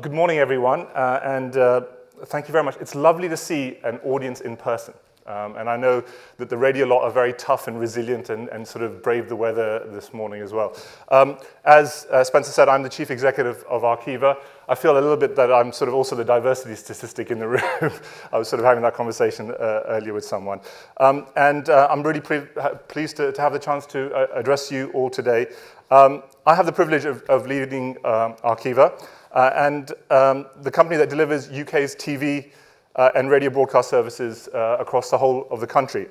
Good morning, everyone, and thank you very much. It's lovely to see an audience in person. And I know that the radio lot are very tough and resilient and sort of braved the weather this morning as well. As Spencer said, I'm the chief executive of Arqiva. I feel a little bit that I'm sort of also the diversity statistic in the room. I was sort of having that conversation earlier with someone. I'm really pleased to have the chance to address you all today. I have the privilege of leading Arqiva, and the company that delivers UK's TV and radio broadcast services across the whole of the country.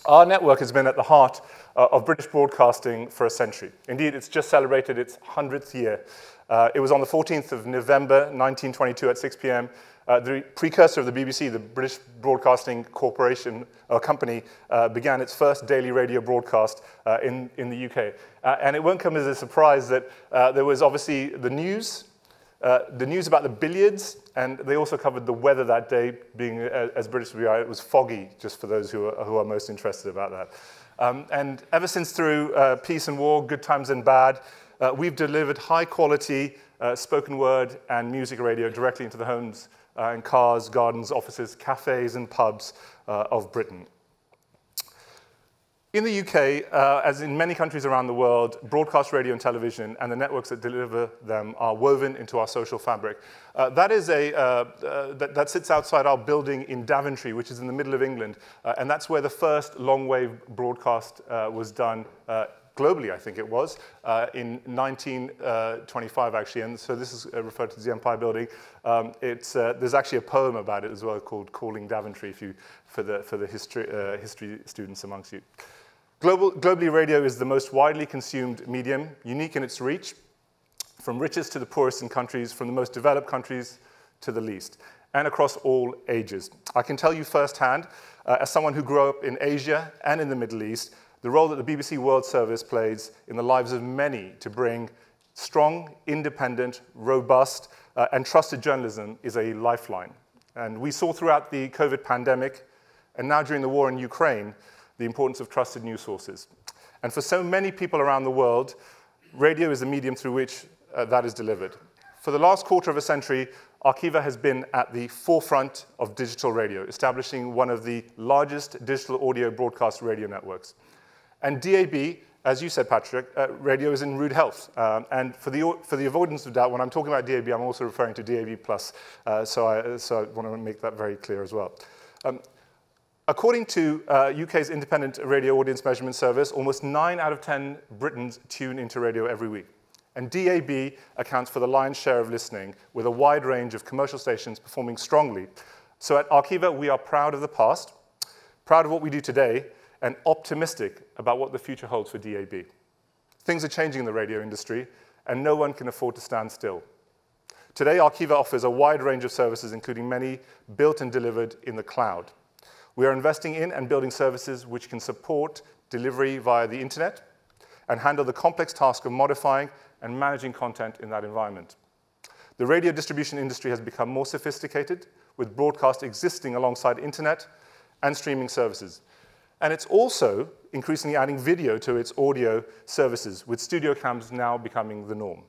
Our network has been at the heart of British broadcasting for a century. Indeed, it's just celebrated its 100th year. It was on the 14th of November, 1922 at 6 p.m. The precursor of the BBC, the British Broadcasting Corporation, company, began its first daily radio broadcast in the UK. And it won't come as a surprise that there was obviously the news about the billiards, and they also covered the weather that day, being as British as we are. It was foggy, just for those who are most interested about that. And ever since, through peace and war, good times and bad, we've delivered high-quality spoken word and music radio directly into the homes and cars, gardens, offices, cafes, and pubs of Britain. In the UK, as in many countries around the world, broadcast radio and television and the networks that deliver them are woven into our social fabric. That sits outside our building in Daventry, which is in the middle of England, and that's where the first long-wave broadcast was done globally, I think it was, in 1925, actually, and so this is referred to as the Empire Building. There's actually a poem about it as well called Calling Daventry, for the history students amongst you. Globally, radio is the most widely consumed medium, unique in its reach, from richest to the poorest in countries, from the most developed countries to the least, and across all ages. I can tell you firsthand, as someone who grew up in Asia and in the Middle East, the role that the BBC World Service plays in the lives of many to bring strong, independent, robust, and trusted journalism is a lifeline. And we saw throughout the COVID pandemic, and now during the war in Ukraine, the importance of trusted news sources. And for so many people around the world, radio is the medium through which that is delivered. For the last quarter of a century, Arqiva has been at the forefront of digital radio, establishing one of the largest digital audio broadcast radio networks. And DAB, as you said, Patrick, radio is in rude health. And for the avoidance of doubt, when I'm talking about DAB, I'm also referring to DAB+, so I want to make that very clear as well. According to UK's independent radio audience measurement service, almost 9 out of 10 Britons tune into radio every week. And DAB accounts for the lion's share of listening, with a wide range of commercial stations performing strongly. So at Arqiva, we are proud of the past, proud of what we do today, and optimistic about what the future holds for DAB. Things are changing in the radio industry, and no one can afford to stand still. Today, Arqiva offers a wide range of services, including many built and delivered in the cloud. We are investing in and building services which can support delivery via the internet and handle the complex task of modifying and managing content in that environment. The radio distribution industry has become more sophisticated, with broadcast existing alongside internet and streaming services. And it's also increasingly adding video to its audio services, with studio cams now becoming the norm.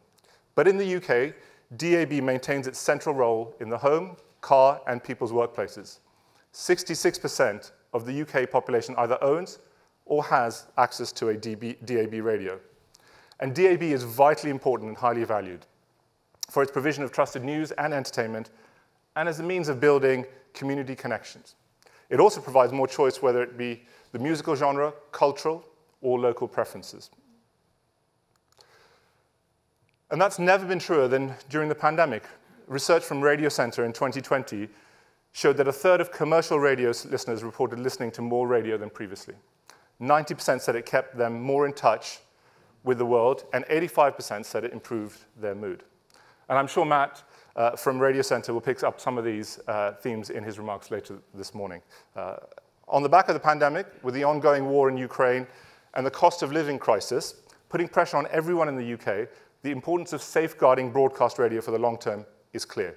But in the UK, DAB maintains its central role in the home, car, and people's workplaces. 66% of the UK population either owns or has access to a DAB radio. And DAB is vitally important and highly valued for its provision of trusted news and entertainment, and as a means of building community connections. It also provides more choice, whether it be the musical genre, cultural, or local preferences. And that's never been truer than during the pandemic. Research from Radio Centre in 2020 showed that a third of commercial radio listeners reported listening to more radio than previously. 90% said it kept them more in touch with the world, and 85% said it improved their mood. And I'm sure Matt from Radio Centre will pick up some of these themes in his remarks later this morning. On the back of the pandemic, with the ongoing war in Ukraine and the cost of living crisis, putting pressure on everyone in the UK, the importance of safeguarding broadcast radio for the long term is clear.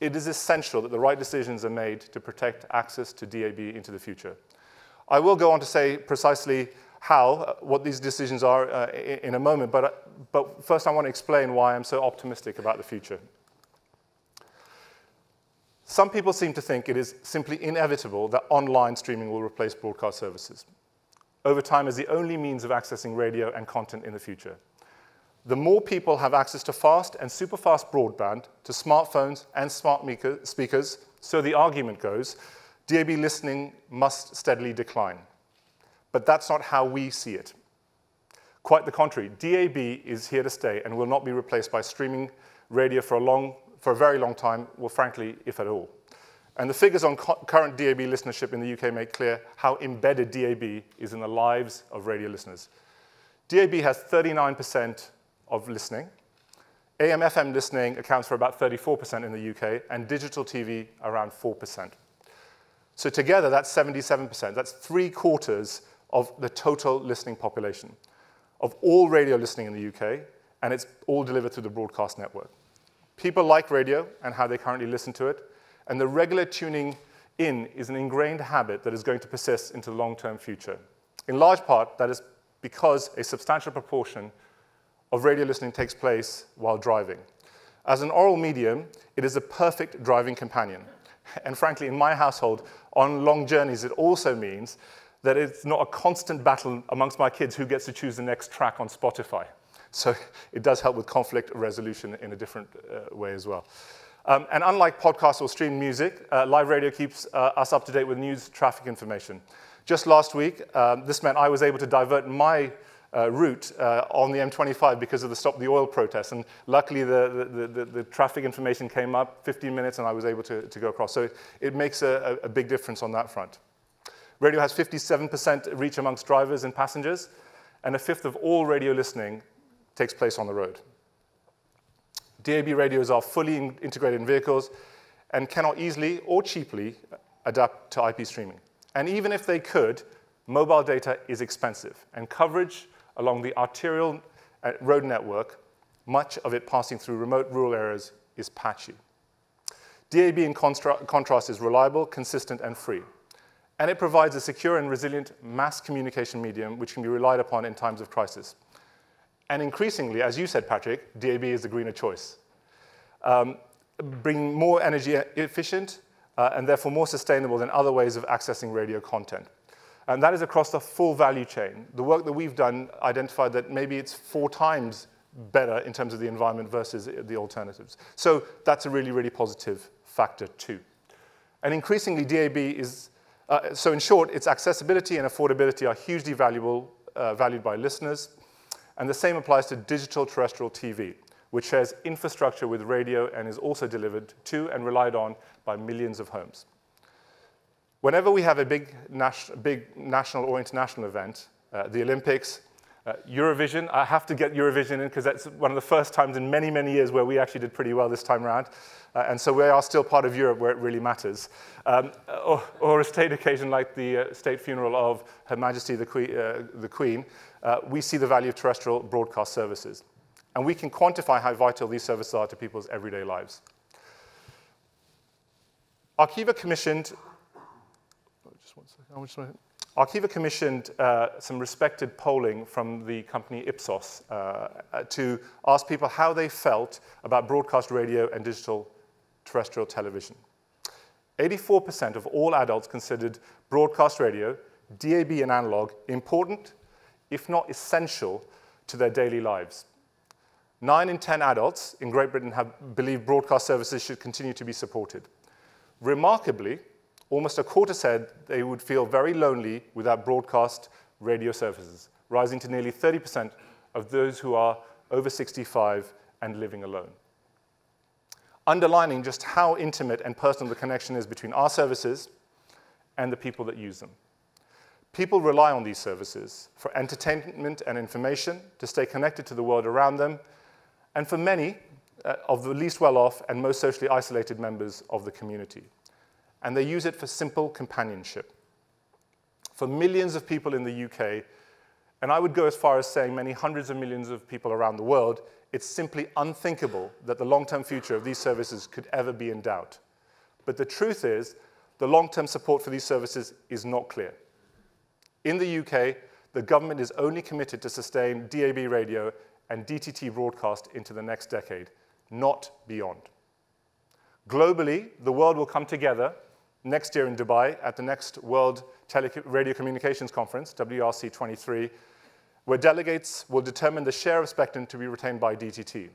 It is essential that the right decisions are made to protect access to DAB into the future. I will go on to say precisely what these decisions are in a moment, but first I want to explain why I'm so optimistic about the future. Some people seem to think it is simply inevitable that online streaming will replace broadcast services over time as the only means of accessing radio and content in the future. The more people have access to fast and super-fast broadband, to smartphones and smart speakers, so the argument goes, DAB listening must steadily decline. But that's not how we see it. Quite the contrary, DAB is here to stay and will not be replaced by streaming radio for a very long time, well, frankly, if at all. And the figures on current DAB listenership in the UK make clear how embedded DAB is in the lives of radio listeners. DAB has 39% of listening. AM/FM listening accounts for about 34% in the UK, and digital TV around 4%. So together, that's 77%. That's 3/4 of the total listening population of all radio listening in the UK, and it's all delivered through the broadcast network. People like radio and how they currently listen to it, and the regular tuning in is an ingrained habit that is going to persist into the long-term future. In large part, that is because a substantial proportion of radio listening takes place while driving. As an oral medium, it is a perfect driving companion. And frankly, in my household, on long journeys, it also means that it's not a constant battle amongst my kids who gets to choose the next track on Spotify. So it does help with conflict resolution in a different way as well. And unlike podcasts or streamed music, live radio keeps us up to date with news traffic information. Just last week, this meant I was able to divert my route on the M25 because of the Stop the Oil protests. And luckily, the traffic information came up, 15 minutes, and I was able to go across. So it makes a big difference on that front. Radio has 57% reach amongst drivers and passengers, and 1/5 of all radio listening takes place on the road. DAB radios are fully integrated in vehicles and cannot easily or cheaply adapt to IP streaming. And even if they could, mobile data is expensive, and coverage along the arterial road network, much of it passing through remote rural areas, is patchy. DAB, in contrast, is reliable, consistent, and free. And it provides a secure and resilient mass communication medium which can be relied upon in times of crisis. And increasingly, as you said, Patrick, DAB is the greener choice, bringing more energy efficient and therefore more sustainable than other ways of accessing radio content. And that is across the full value chain. The work that we've done identified that maybe it's 4 times better in terms of the environment versus the alternatives. So that's a really, really positive factor too. And increasingly, DAB is, so in short, its accessibility and affordability are hugely valued by listeners. And the same applies to digital terrestrial TV, which shares infrastructure with radio and is also delivered to and relied on by millions of homes. Whenever we have a big national or international event, the Olympics, Eurovision, I have to get Eurovision in because that's one of the first times in many, many years where we actually did pretty well this time around. And so we are still part of Europe where it really matters. Or a state occasion like the state funeral of Her Majesty the Queen, we see the value of terrestrial broadcast services. And we can quantify how vital these services are to people's everyday lives. Arqiva commissioned some respected polling from the company Ipsos to ask people how they felt about broadcast radio and digital terrestrial television. 84% of all adults considered broadcast radio, DAB and analog, important, if not essential, to their daily lives. 9 in 10 adults in Great Britain believe broadcast services should continue to be supported. Remarkably, almost 1/4 said they would feel very lonely without broadcast radio services, rising to nearly 30% of those who are over 65 and living alone. Underlining just how intimate and personal the connection is between our services and the people that use them. People rely on these services for entertainment and information, to stay connected to the world around them, and for many of the least well-off and most socially isolated members of the community. And they use it for simple companionship. For millions of people in the UK, and I would go as far as saying many hundreds of millions of people around the world, it's simply unthinkable that the long-term future of these services could ever be in doubt. But the truth is, the long-term support for these services is not clear. In the UK, the government is only committed to sustain DAB radio and DTT broadcast into the next decade, not beyond. Globally, the world will come together next year in Dubai at the next World Radio Communications Conference, WRC 23, where delegates will determine the share of spectrum to be retained by DTT.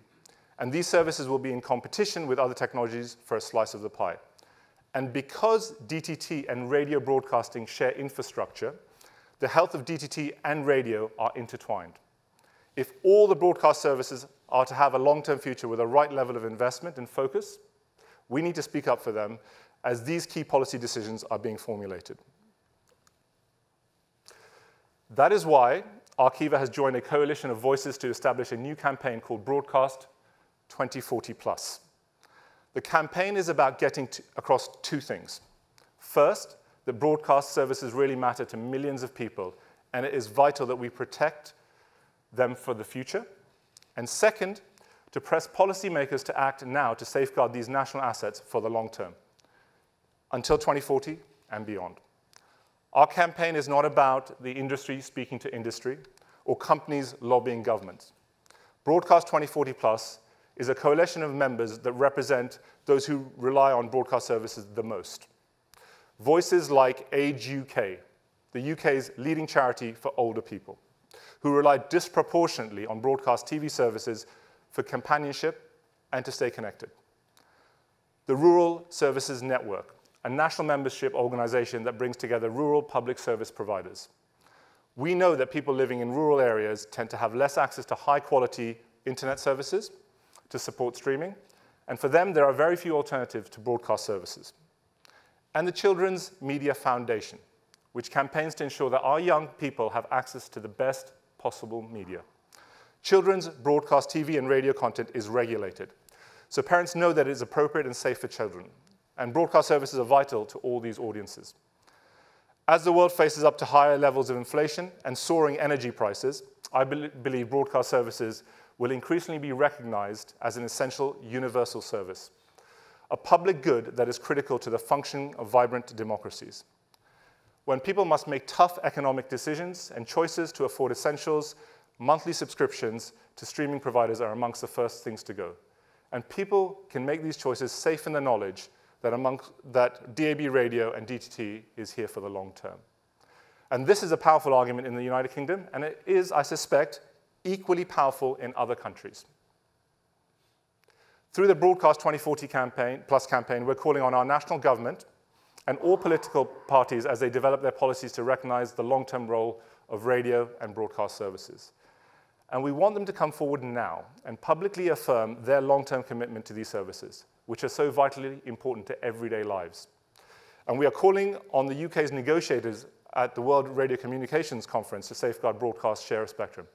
And these services will be in competition with other technologies for a slice of the pie. And because DTT and radio broadcasting share infrastructure, the health of DTT and radio are intertwined. If all the broadcast services are to have a long-term future with the right level of investment and focus, we need to speak up for them as these key policy decisions are being formulated. That is why Arqiva has joined a coalition of voices to establish a new campaign called Broadcast 2040+. The campaign is about getting across two things. First, that broadcast services really matter to millions of people, and it is vital that we protect them for the future. And second, to press policymakers to act now to safeguard these national assets for the long term, until 2040 and beyond. Our campaign is not about the industry speaking to industry or companies lobbying governments. Broadcast 2040+ is a coalition of members that represent those who rely on broadcast services the most. Voices like Age UK, the UK's leading charity for older people, who rely disproportionately on broadcast TV services for companionship and to stay connected. The Rural Services Network, a national membership organization that brings together rural public service providers. We know that people living in rural areas tend to have less access to high-quality internet services to support streaming, and for them, there are very few alternatives to broadcast services. And the Children's Media Foundation, which campaigns to ensure that our young people have access to the best possible media. Children's broadcast TV and radio content is regulated, so parents know that it is appropriate and safe for children, and broadcast services are vital to all these audiences. As the world faces up to higher levels of inflation and soaring energy prices, I believe broadcast services will increasingly be recognized as an essential universal service, a public good that is critical to the functioning of vibrant democracies. When people must make tough economic decisions and choices to afford essentials, monthly subscriptions to streaming providers are amongst the first things to go. And people can make these choices safe in the knowledge that DAB radio and DTT is here for the long term. And this is a powerful argument in the United Kingdom, and it is, I suspect, equally powerful in other countries. Through the Broadcast 2040 campaign, we're calling on our national government and all political parties as they develop their policies to recognize the long-term role of radio and broadcast services. And we want them to come forward now and publicly affirm their long-term commitment to these services, which are so vitally important to everyday lives. And we are calling on the UK's negotiators at the World Radio Communications Conference to safeguard broadcast share of spectrum.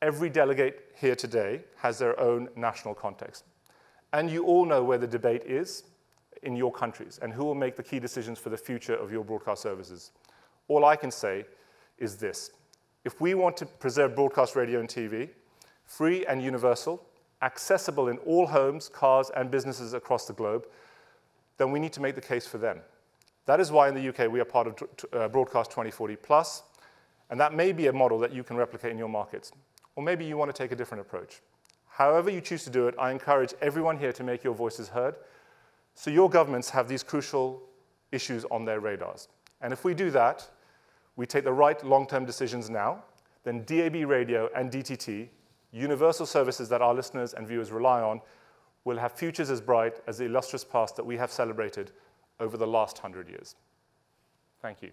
Every delegate here today has their own national context. And you all know where the debate is in your countries and who will make the key decisions for the future of your broadcast services. All I can say is this. If we want to preserve broadcast radio and TV, free and universal, accessible in all homes, cars, and businesses across the globe, then we need to make the case for them. That is why in the UK we are part of Broadcast 2040+, and that may be a model that you can replicate in your markets. Or maybe you want to take a different approach. However you choose to do it, I encourage everyone here to make your voices heard so your governments have these crucial issues on their radars. And if we do that, we take the right long-term decisions now, then DAB radio and DTT, universal services that our listeners and viewers rely on, will have futures as bright as the illustrious past that we have celebrated over the last 100 years. Thank you.